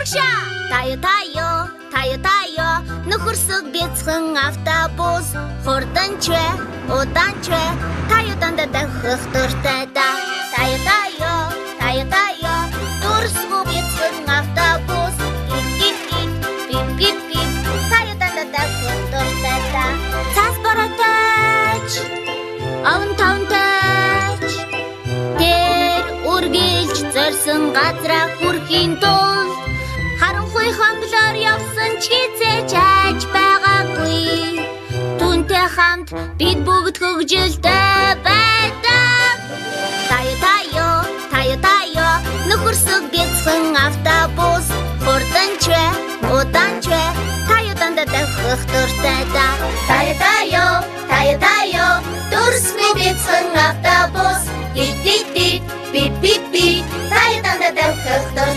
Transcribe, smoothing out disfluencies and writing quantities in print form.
урагшаа. Таю нөхөрсөг бяцхан автобус хурданч вэ удаанч вэ таю дандаа дахих дуртай да. Таю дурсгүй бяцхан автобус пип таю дандаа дахих дуртай да. Цаас боротооч аван тавтаач тэр үргэлж зорьсон газраа хүрэхийн тулд харанхуй хонглоор явсан ч хизээж айж байгаагүй. Түүнтэй хамт бид бүгд хөгжилтэй байдаг. Таю нөхөрсөг бяцхан автобус хурданч вэ удаанч вэ таю дандаа дахих дуртай да. Таю дурсгүй бяцхан автобус пип таю дандаа дахих дуртай.